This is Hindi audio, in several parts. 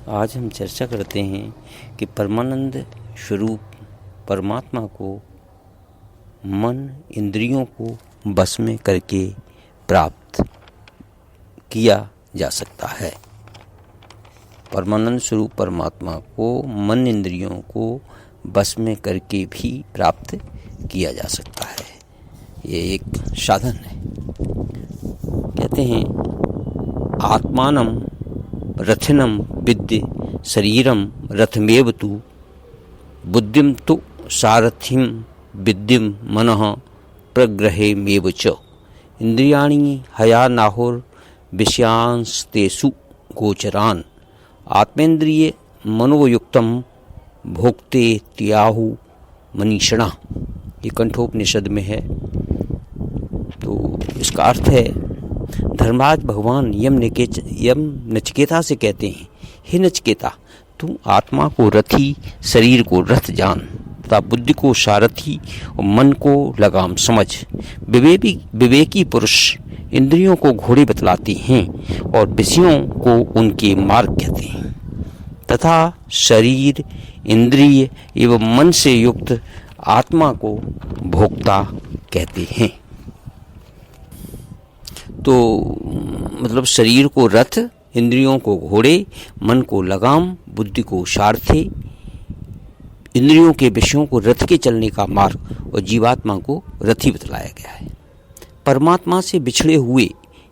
आज हम चर्चा करते हैं कि परमानंद स्वरूप परमात्मा को मन इंद्रियों को बस में करके प्राप्त किया जा सकता है। परमानंद स्वरूप परमात्मा को मन इंद्रियों को बस में करके भी प्राप्त किया जा सकता है। ये एक साधन है। कहते हैं आत्मानम रथिनम विद्य शरीरम रथमेव तु बुद्धिम तु सारथिम विद्यम मनः प्रग्रहेमेव च इंद्रियाणि हयानाहुर विषयांस्तेषु गोचरान् आत्मेन्द्रिय मनोयुक्तम भोक्ते त्याहु मनीषणा। ये कंठोपनिषद में है। तो इसका अर्थ है धर्मराज भगवान यम नचिकेता से कहते हैं, हे नचिकेता, तू आत्मा को रथी, शरीर को रथ जान तथा बुद्धि को सारथी और मन को लगाम समझ। विवेकी पुरुष इंद्रियों को घोड़े बतलाते हैं और विषयों को उनके मार्ग कहते हैं तथा शरीर, इंद्रिय एवं मन से युक्त आत्मा को भोक्ता कहते हैं। तो मतलब शरीर को रथ, इंद्रियों को घोड़े, मन को लगाम, बुद्धि को सारथी, इंद्रियों के विषयों को रथ के चलने का मार्ग और जीवात्मा को रथी बतलाया गया है। परमात्मा से बिछड़े हुए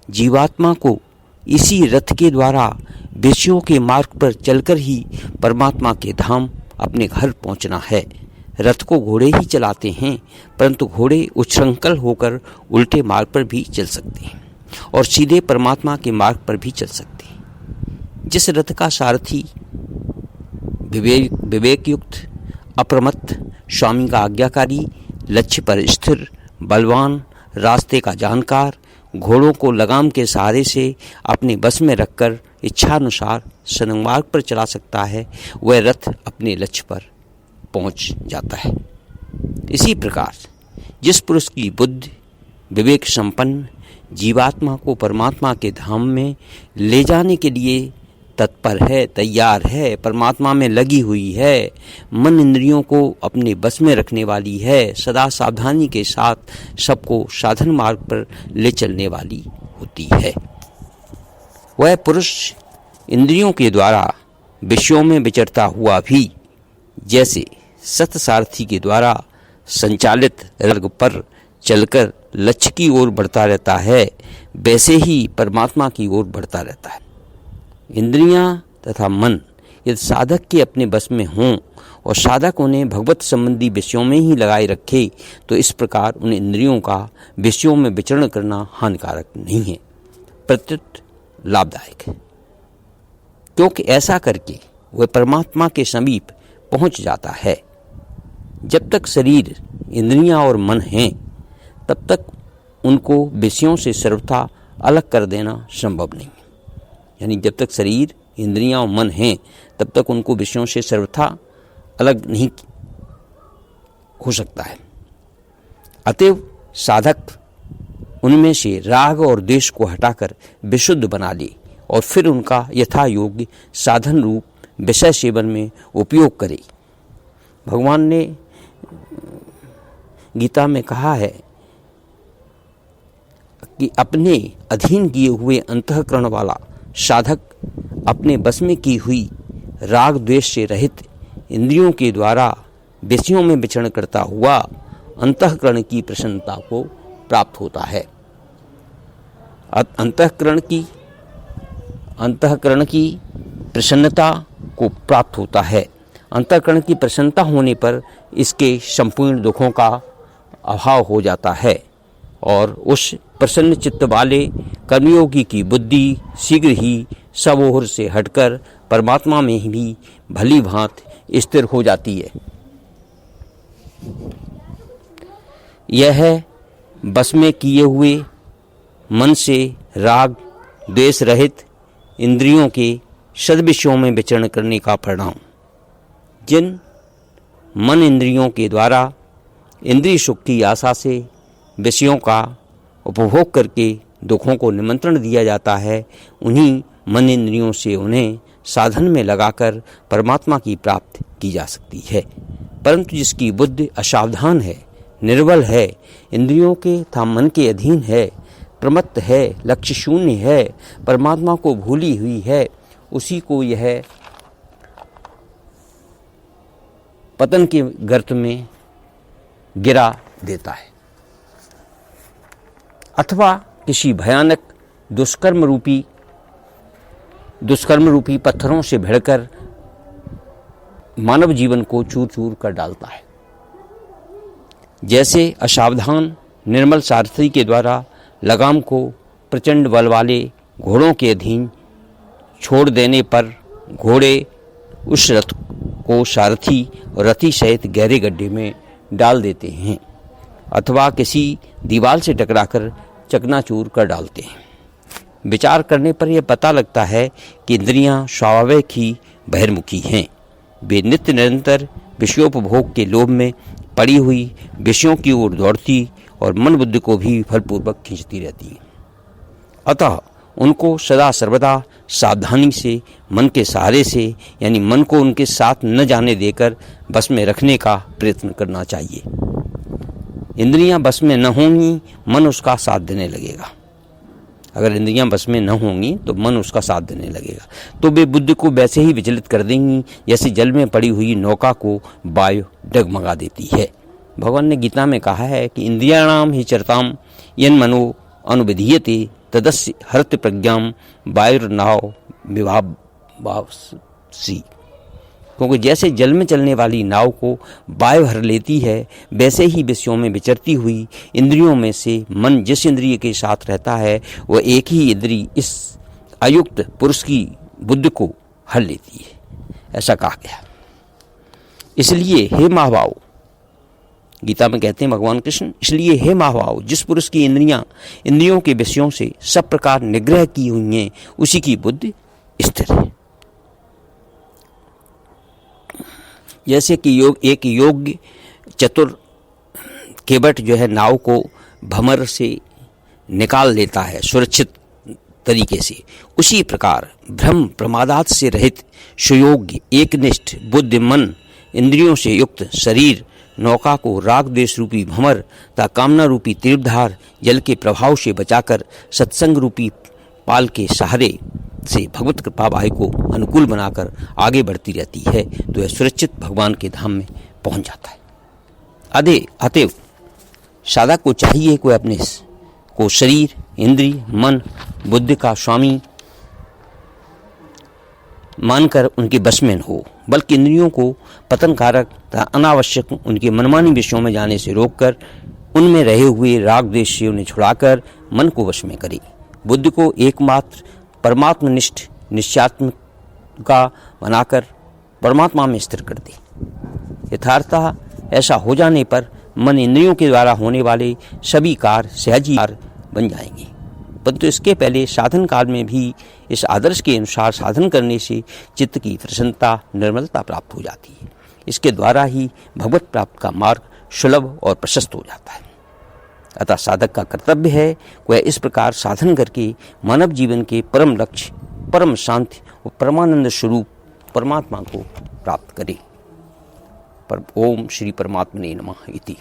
जीवात्मा को इसी रथ के द्वारा विषयों के मार्ग पर चलकर ही परमात्मा के धाम अपने घर पहुंचना है। रथ को घोड़े ही चलाते हैं, परंतु घोड़े उच्छृंखल होकर उल्टे मार्ग पर भी चल सकते हैं और सीधे परमात्मा के मार्ग पर भी चल सकते हैं। जिस रथ का सारथी विवेक युक्त, अप्रमत्त, स्वामी का आज्ञाकारी, लक्ष्य पर स्थिर, बलवान, रास्ते का जानकार, घोड़ों को लगाम के सहारे से अपने बस में रखकर इच्छानुसार सन्मार्ग पर चला सकता है, वह रथ अपने लक्ष्य पर पहुंच जाता है। इसी प्रकार जिस पुरुष की बुद्धि विवेक संपन्न जीवात्मा को परमात्मा के धाम में ले जाने के लिए तत्पर है, तैयार है, परमात्मा में लगी हुई है, मन इंद्रियों को अपने बस में रखने वाली है, सदा सावधानी के साथ सबको साधन मार्ग पर ले चलने वाली होती है, वह पुरुष इंद्रियों के द्वारा विषयों में विचरता हुआ भी जैसे सत सारथी के द्वारा संचालित रथ पर चलकर लक्ष्य की ओर बढ़ता रहता है, वैसे ही परमात्मा की ओर बढ़ता रहता है। इंद्रियां तथा मन यदि साधक के अपने बस में हों और साधक उन्हें भगवत संबंधी विषयों में ही लगाए रखे, तो इस प्रकार उन इंद्रियों का विषयों में विचरण करना हानिकारक नहीं है, प्रत्युत लाभदायक है, क्योंकि ऐसा करके वह परमात्मा के समीप पहुंच जाता है। जब तक शरीर, इंद्रियां और मन हैं, तब तक उनको विषयों से सर्वथा अलग कर देना संभव नहीं है। यानी जब तक शरीर, इंद्रियां और मन हैं, तब तक उनको विषयों से सर्वथा अलग नहीं हो सकता है। अतएव साधक उनमें से राग और द्वेष को हटाकर विशुद्ध बना ले और फिर उनका यथा योग्य साधन रूप विषय सेवन में उपयोग करे। भगवान ने गीता में कहा है कि अपने अधीन किए हुए अंतःकरण वाला साधक अपने बस में की हुई राग द्वेष से रहित इंद्रियों के द्वारा विषयों में विचरण करता हुआ अंतःकरण की प्रसन्नता को प्राप्त होता है। अंतःकरण की प्रसन्नता को प्राप्त होता है। अंतःकरण की प्रसन्नता होने पर इसके संपूर्ण दुखों का अभाव हो जाता है और उस प्रसन्न चित्त वाले कर्मयोगी की बुद्धि शीघ्र ही सब ओर से हटकर परमात्मा में ही भी भली भांति स्थिर हो जाती है। यह बस में किए हुए मन से राग द्वेष रहित इंद्रियों के सद्विषयों में विचरण करने का परिणाम। जिन मन इंद्रियों के द्वारा इंद्रिय सुख की आशा से विषयों का उपभोग करके दुखों को निमंत्रण दिया जाता है, उन्हीं मन इंद्रियों से उन्हें साधन में लगाकर परमात्मा की प्राप्ति की जा सकती है। परंतु जिसकी बुद्धि असावधान है, निर्बल है, इंद्रियों के तथा मन के अधीन है, प्रमत्त है, लक्ष्य शून्य है, परमात्मा को भूली हुई है, उसी को यह पतन के गर्त में गिरा देता है, अथवा किसी भयानक दुष्कर्म रूपी पत्थरों से भिड़कर मानव जीवन को चूर चूर कर डालता है। जैसे असावधान निर्मल सारथी के द्वारा लगाम को प्रचंड बल वाले घोड़ों के अधीन छोड़ देने पर घोड़े उस रथ को सारथी और रथी सहित गहरे गड्ढे में डाल देते हैं, अथवा किसी दीवार से टकराकर चकनाचूर कर डालते हैं। विचार करने पर यह पता लगता है कि इंद्रियां स्वाभाविक ही बहिर्मुखी हैं। वे नित्य निरंतर विषयोपभोग के लोभ में पड़ी हुई विषयों की ओर दौड़ती और मन बुद्धि को भी फलपूर्वक खींचती रहती हैं। अतः उनको सदा सर्वदा सावधानी से मन के सहारे से, यानी मन को उनके साथ न जाने देकर बस में रखने का प्रयत्न करना चाहिए। इंद्रियां बस में न होंगी, मन उसका साथ देने लगेगा। अगर इंद्रियां बस में न होंगी तो मन उसका साथ देने लगेगा, तो वे बुद्धि को वैसे ही विचलित कर देंगी जैसे जल में पड़ी हुई नौका को वायु डगमगा देती है। भगवान ने गीता में कहा है कि इंद्रियाणाम ही चरताम यन मनो अनुविधीयते तदस्य हरत प्रज्ञाम वायुर्नाव विभावसी। क्योंकि जैसे जल में चलने वाली नाव को वायु हर लेती है, वैसे ही विषयों में विचरती हुई इंद्रियों में से मन जिस इंद्रिय के साथ रहता है वह एक ही इंद्रिय इस अयुक्त पुरुष की बुद्धि को हर लेती है, ऐसा कहा गया। इसलिए हे महाभाव, गीता में कहते हैं भगवान कृष्ण, इसलिए हे महाभाव, जिस पुरुष की इंद्रियों के विषयों से सब प्रकार निग्रह की हुई हैं, उसी की बुद्धि स्थिर है। जैसे कि एक योग्य चतुर केवट जो है नाव को भंवर से निकाल लेता है सुरक्षित तरीके से, उसी प्रकार भ्रम प्रमादात से रहित सुयोग्य एकनिष्ठ बुद्धि मन इंद्रियों से युक्त शरीर नौका को राग देश रूपी भंवर तथा कामना रूपी तीर्थधार जल के प्रभाव से बचाकर सत्संग रूपी पाल के सहारे से भगवत कृपा वायु को अनुकूल बनाकर आगे बढ़ती रहती है, तो यह सुरक्षित भगवान के धाम में पहुंच जाता है। अतएव साधक को चाहिए कोई अपने को शरीर, इंद्रिय, मन, बुद्धि का स्वामी मानकर उनके बस में न हो, बल्कि इंद्रियों को पतनकारक तथा अनावश्यक उनके मनमानी विषयों में जाने से रोककर उनमें रहे हुए राग द्वेष से उन्हें छुड़ाकर मन को वश में करे। बुद्धि को एकमात्र परमात्मनिष्ठ निश्चयात्मक का बनाकर परमात्मा में स्थिर कर दे। यथार्थतः ऐसा हो जाने पर मन इंद्रियों के द्वारा होने वाले सभी कार्य सहजी कार्य बन जाएंगे। परंतु इसके पहले साधन काल में भी इस आदर्श के अनुसार साधन करने से चित्त की प्रसन्नता, निर्मलता प्राप्त हो जाती है। इसके द्वारा ही भगवत प्राप्त का मार्ग सुलभ और प्रशस्त हो जाता है। अतः साधक का कर्तव्य है वह इस प्रकार साधन करके मानव जीवन के परम लक्ष्य, परम शांति और परमानंद स्वरूप परमात्मा को प्राप्त करे। ओम श्री परमात्मने नमः इति।